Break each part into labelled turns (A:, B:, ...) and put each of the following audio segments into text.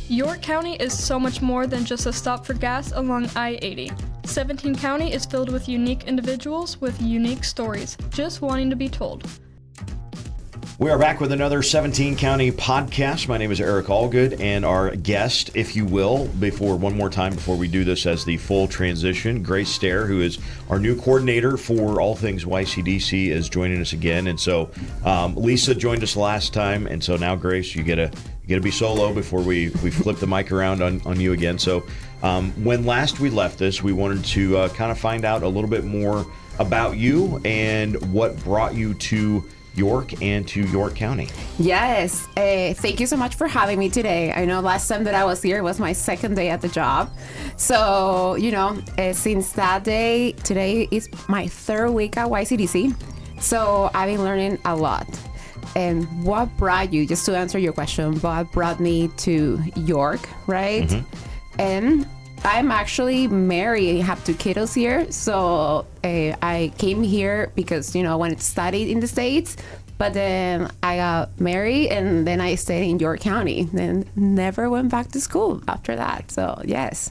A: York County is so much more than just a stop for gas along I-80. 17 County is filled with unique individuals with unique stories, just wanting to be told.
B: We are back with another 17 County podcast. My name is Eric Allgood, and our guest, if you will, before we do this as the full transition, Grace Staehr, who is our new coordinator for all things YCDC, is joining us again. And so Lisa joined us last time, and so now Grace, you get to be solo before we flip the mic around on you again. So when last we left this, we wanted to kind of find out a little bit more about you and what brought you to York and to York County.
C: Yes, thank you so much for having me today. I know last time that I was here was my second day at the job. So, since that day, today is my third week at YCDC. So I've been learning a lot. And what brought you, just to answer your question, what brought me to York, right? Mm-hmm. And I'm actually married. I have 2 kiddos here. So I came here because, I wanted to study in the States. But then I got married and then I stayed in York County and never went back to school after that. So, yes.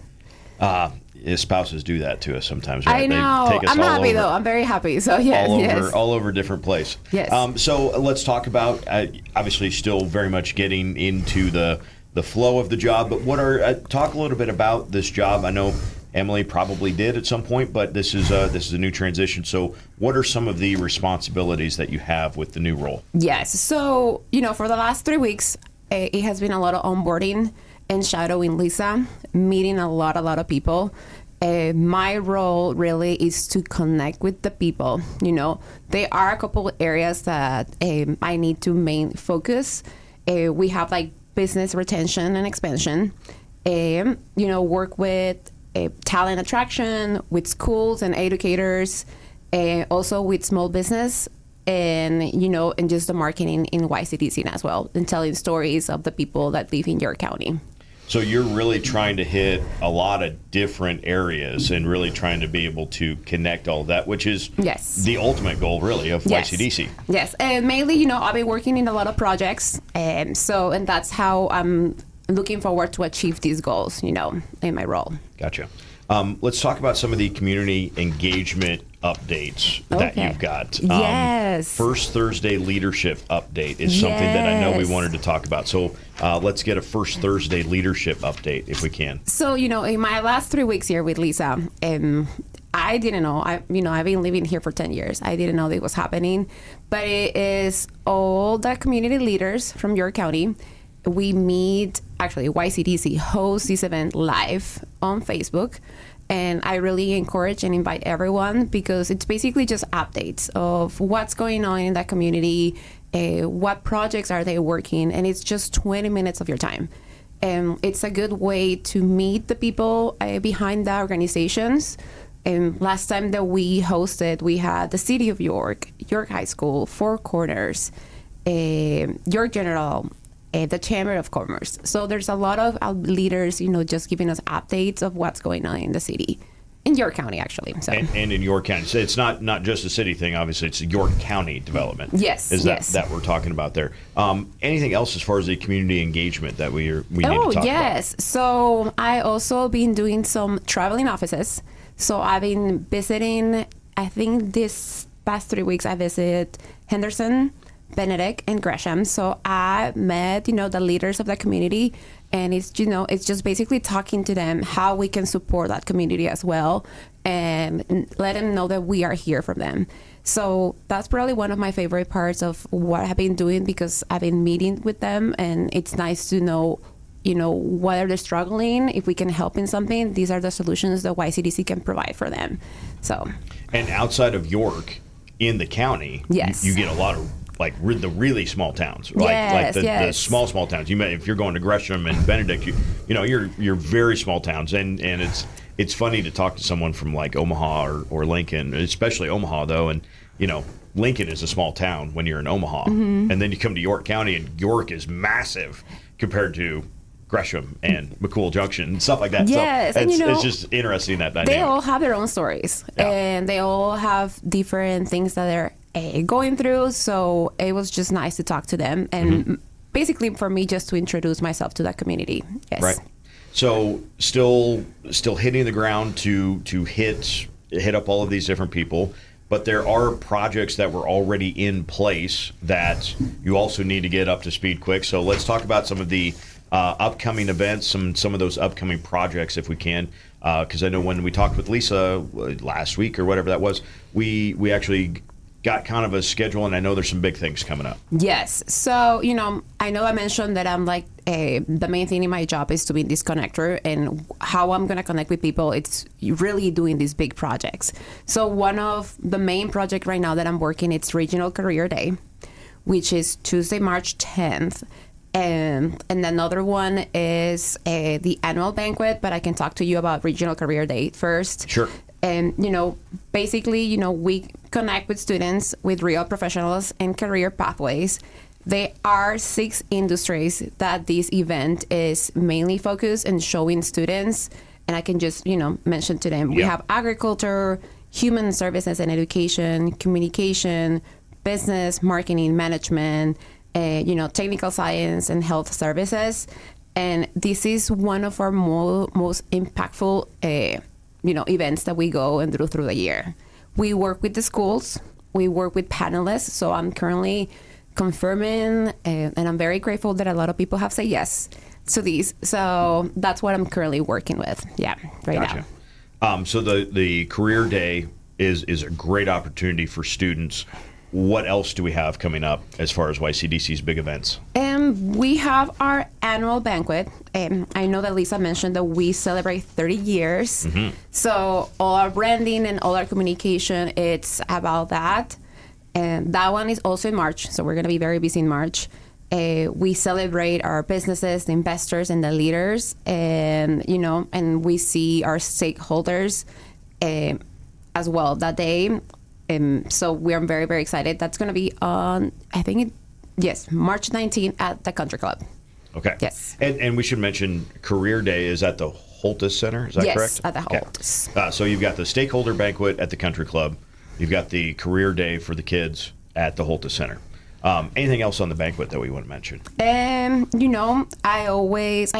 B: Spouses do that to us sometimes, right?
C: I know.
B: They take us
C: I'm happy, though. I'm very happy. So, yes.
B: All over different place.
C: Yes.
B: So let's talk about, obviously, still very much getting into the flow of the job, but talk a little bit about this job. I know Emily probably did at some point, but this is a new transition. So what are some of the responsibilities that you have with the new role?
C: Yes. So, for the last 3 weeks, it has been a lot of onboarding and shadowing Lisa, meeting a lot of people. My role really is to connect with the people. There are a couple of areas that I need to main focus. We have business retention and expansion, work with talent attraction, with schools and educators, also with small business, and and just the marketing in YCDC as well, and telling stories of the people that live in York County.
B: So you're really trying to hit a lot of different areas and really trying to be able to connect all of that, which is the ultimate goal, really, of YCDC.
C: Yes, and mainly, I've been working in a lot of projects, and that's how I'm looking forward to achieve these goals, in my role.
B: Gotcha. Let's talk about some of the community engagement updates that you've got.
C: Yes.
B: First Thursday leadership update is something that I know we wanted to talk about. So let's get a First Thursday leadership update if we can.
C: So, in my last 3 weeks here with Lisa, I didn't know. I've been living here for 10 years. I didn't know that it was happening. But it is all the community leaders from York County. We meet, actually, YCDC hosts this event live on Facebook. And I really encourage and invite everyone because it's basically just updates of what's going on in that community, what projects are they working, and it's just 20 minutes of your time. And it's a good way to meet the people behind the organizations. And last time that we hosted, we had the City of York, York High School, Four Corners, York General, the Chamber of Commerce. So there's a lot of leaders, just giving us updates of what's going on in the city, in York County, actually. So.
B: And in York County. So it's not just a city thing, obviously. It's York County development.
C: Yes.
B: That we're talking about there. Anything else as far as the community engagement that we need to talk about?
C: Yes. So I also been doing some traveling offices. So I've been visiting, I think this past 3 weeks, I visited Henderson, Benedict, and Gresham. So I met, the leaders of the community, and it's just basically talking to them how we can support that community as well, and let them know that we are here for them. So that's probably one of my favorite parts of what I've been doing, because I've been meeting with them, and it's nice to know, whether they're struggling, if we can help in something. These are the solutions that YCDC can provide for them. So. And
B: outside of York, in the county, you get a lot of the really small towns, the small towns. If you're going to Gresham and Benedict, you're very small towns, and it's funny to talk to someone from Omaha or Lincoln, especially Omaha though, and Lincoln is a small town when you're in Omaha, and then you come to York County, and York is massive compared to Gresham and McCool Junction and stuff like that.
C: Yes,
B: so it's just interesting that dynamic.
C: They all have their own stories, and they all have different things that they're going through. So it was just nice to talk to them and basically for me just to introduce myself to that community. Yes.
B: Right. So still hitting the ground to hit up all of these different people, but there are projects that were already in place that you also need to get up to speed quick. So let's talk about some of the upcoming events, some of those upcoming projects if we can, because I know when we talked with Lisa last week or whatever that was, we actually got kind of a schedule, and I know there's some big things coming up.
C: Yes. So, I know I mentioned that I'm like, the main thing in my job is to be this connector, and how I'm going to connect with people, it's really doing these big projects. So one of the main project right now that I'm working, it's Regional Career Day, which is Tuesday, March 10th. And another one is the annual banquet, but I can talk to you about Regional Career Day first.
B: Sure.
C: And, basically, we connect with students with real professionals and career pathways. There are 6 industries that this event is mainly focused and showing students. And I can just, mention to them. We have agriculture, human services and education, communication, business, marketing, management, technical science and health services. And this is one of our most impactful events that we go and do through the year. We work with the schools, we work with panelists. So I'm currently confirming, and I'm very grateful that a lot of people have said yes to these. So that's what I'm currently working with. Yeah, right now.
B: So the career day is a great opportunity for students. What else do we have coming up as far as YCDC's big events?
C: We have our annual banquet. I know that Lisa mentioned that we celebrate 30 years. Mm-hmm. So all our branding and all our communication, it's about that. And that one is also in March. So we're going to be very busy in March. We celebrate our businesses, the investors, and the leaders. And, and we see our stakeholders as well that day. So we're very, very excited. That's going to be on, March 19th at the Country Club.
B: Okay.
C: Yes.
B: And we should mention Career Day is at the Holtis Center. Is that correct?
C: Yes, at the Holtis.
B: Okay. So you've got the stakeholder banquet at the Country Club. You've got the Career Day for the kids at the Holtis Center. Anything else on the banquet that we want to mention?
C: I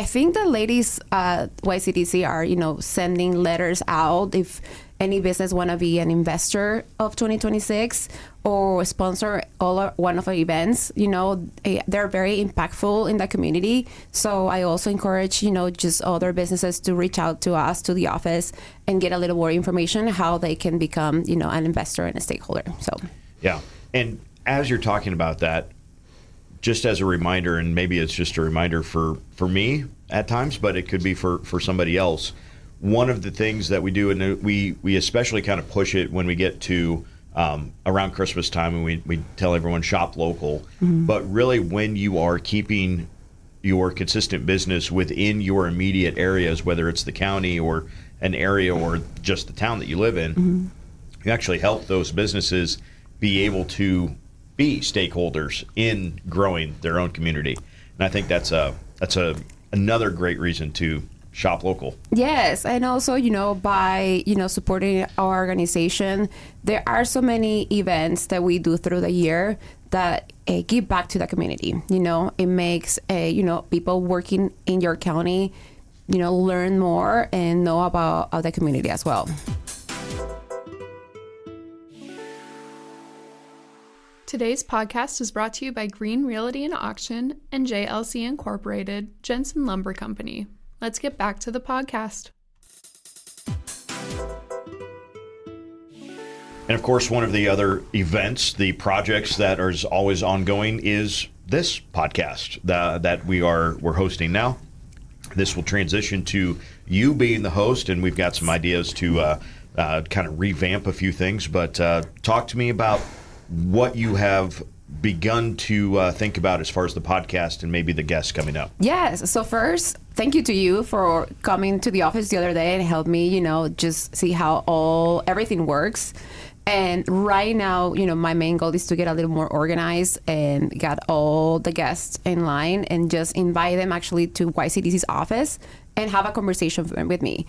C: think the ladies at YCDC are, sending letters out if any business want to be an investor of 2026 or sponsor one of our events. They're very impactful in the community. So I also encourage, just other businesses to reach out to us, to the office, and get a little more information how they can become, an investor and a stakeholder. So
B: yeah. And as you're talking about that, just as a reminder, and maybe it's just a reminder for me at times, but it could be for somebody else. One of the things that we do, and we especially kind of push it when we get to around Christmas time, and we tell everyone shop local. Mm-hmm. But really, when you are keeping your consistent business within your immediate areas, whether it's the county or an area or just the town that you live in, mm-hmm. you actually help those businesses be able to be stakeholders in growing their own community. And I think that's another great reason to shop local.
C: Yes, and also, by, supporting our organization, there are so many events that we do through the year that give back to the community. It makes, people working in your county, learn more and know about the community as well.
A: Today's podcast is brought to you by Green Realty and Auction and JLC Incorporated, Jensen Lumber Company. Let's get back to the podcast.
B: And of course, one of the other events, the projects that are always ongoing, is this podcast that we're hosting now. This will transition to you being the host, and we've got some ideas to kind of revamp a few things. But talk to me about what you have begun to think about as far as the podcast and maybe the guests coming up.
C: Yes. So first, thank you to you for coming to the office the other day and help me, just see how everything works. And right now, my main goal is to get a little more organized and get all the guests in line and just invite them actually to YCDC's office and have a conversation with me.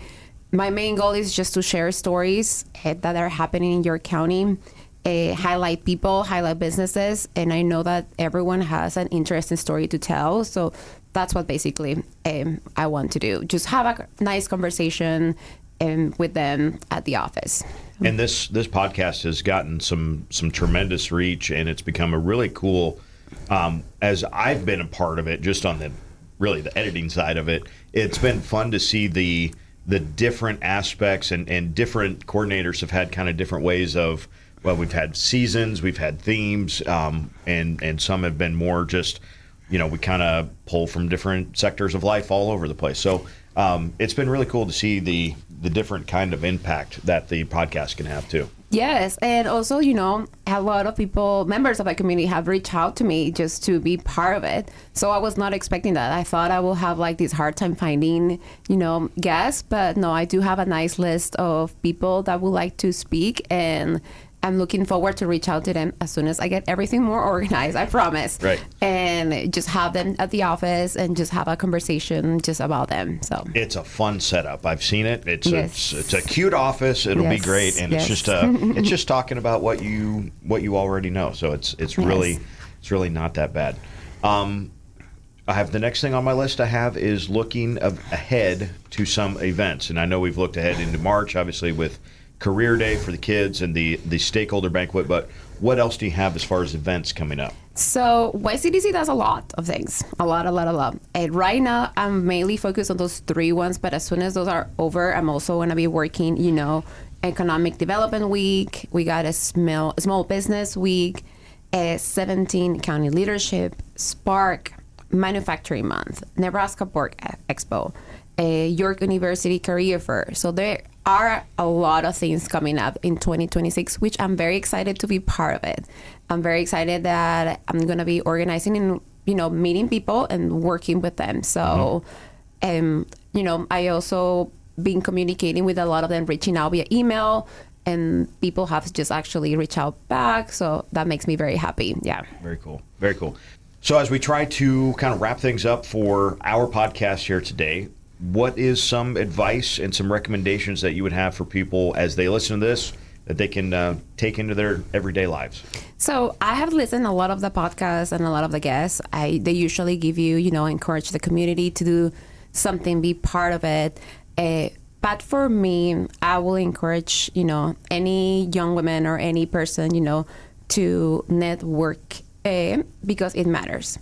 C: My main goal is just to share stories that are happening in your county highlight people, highlight businesses, and I know that everyone has an interesting story to tell. So that's what basically I want to do. Just have a nice conversation with them at the office.
B: And this podcast has gotten some tremendous reach, and it's become a really cool. As I've been a part of it, just on the editing side of it, it's been fun to see the different aspects and different coordinators have had kind of different ways of. Well, we've had seasons, we've had themes, and some have been more just, we kind of pull from different sectors of life all over the place. So it's been really cool to see the different kind of impact that the podcast can have too.
C: Yes, and also, a lot of people, members of my community, have reached out to me just to be part of it. So I was not expecting that. I thought I will have like this hard time finding, guests, but no, I do have a nice list of people that would like to speak, and I'm looking forward to reach out to them as soon as I get everything more organized, I promise.
B: Right.
C: And just have them at the office and just have a conversation just about them. So
B: it's a fun setup. I've seen it. It's a cute office. It'll be great, and it's just talking about what you already know. So it's really not that bad. I have the next thing on my list I have is looking ahead to some events, and I know we've looked ahead into March, obviously with Career Day for the kids and the stakeholder banquet, but what else do you have as far as events coming up?
C: So YCDC does a lot of things, a lot. And right now, I'm mainly focused on those 3 ones, but as soon as those are over, I'm also going to be working, Economic Development Week. We got a small business week, a 17 County Leadership, Spark, Manufacturing Month, Nebraska Pork Expo, York University Career Fair. So there are a lot of things coming up in 2026, which I'm very excited to be part of it. I'm very excited that I'm going to be organizing and, meeting people and working with them. So, I also been communicating with a lot of them, reaching out via email, and people have just actually reached out back. So that makes me very happy. Yeah.
B: Very cool. Very cool. So as we try to kind of wrap things up for our podcast here today, what is some advice and some recommendations that you would have for people as they listen to this that they can take into their everyday lives?
C: So I have listened a lot of the podcasts and a lot of the guests. They usually give you, encourage the community to do something, be part of it. But for me, I will encourage, any young woman or any person, to network because it matters.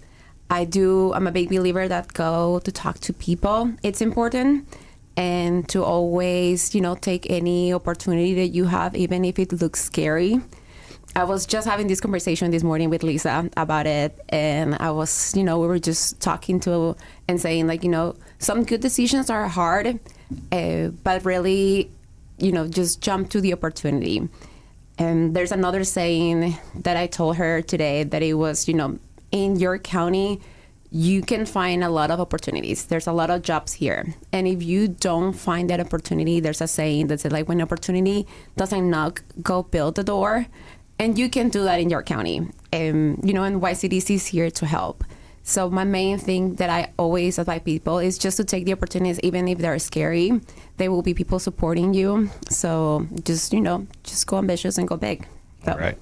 C: I'm a big believer that go to talk to people. It's important, and to always, take any opportunity that you have, even if it looks scary. I was just having this conversation this morning with Lisa about it, and I was, we were just talking and saying some good decisions are hard, but really, just jump to the opportunity. And there's another saying that I told her today that it was, in your county, you can find a lot of opportunities. There's a lot of jobs here. And if you don't find that opportunity, there's a saying that says, when opportunity doesn't knock, go build the door. And you can do that in your county. And YCDC is here to help. So my main thing that I always advise people is just to take the opportunities, even if they're scary. There will be people supporting you. So just go ambitious and go big. So.
B: All right.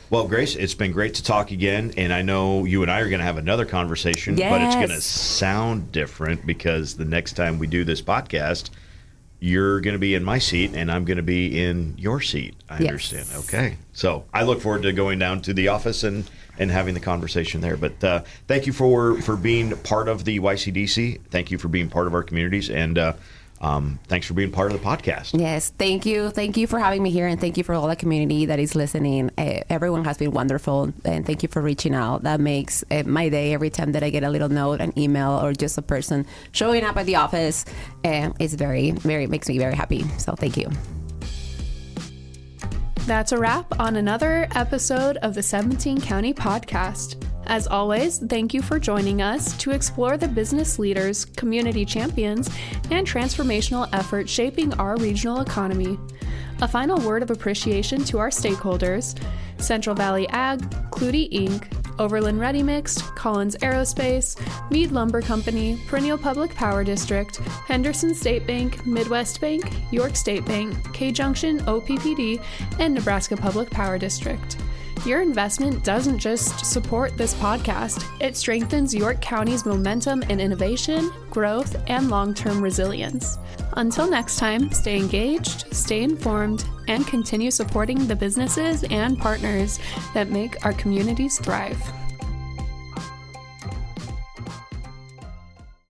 B: Well, Grace, it's been great to talk again, and I know you and I are going to have another conversation, but it's going to sound different because the next time we do this podcast, you're going to be in my seat, and I'm going to be in your seat. I understand. Okay. So I look forward to going down to the office and having the conversation there. But thank you for being part of the YCDC. Thank you for being part of our communities, and thanks for being part of the podcast.
C: Yes, thank you. Thank you for having me here, and thank you for all the community that is listening. Everyone has been wonderful, and thank you for reaching out. That makes my day every time that I get a little note, an email, or just a person showing up at the office. It's makes me very happy. So thank you.
A: That's a wrap on another episode of the 17 County Podcast. As always, thank you for joining us to explore the business leaders, community champions, and transformational efforts shaping our regional economy. A final word of appreciation to our stakeholders: Central Valley Ag, Clutie Inc., Overland Ready Mixed, Collins Aerospace, Meade Lumber Company, Perennial Public Power District, Henderson State Bank, Midwest Bank, York State Bank, K-Junction, OPPD, and Nebraska Public Power District. Your investment doesn't just support this podcast, it strengthens York County's momentum in innovation, growth, and long-term resilience. Until next time, stay engaged, stay informed, and continue supporting the businesses and partners that make our communities thrive.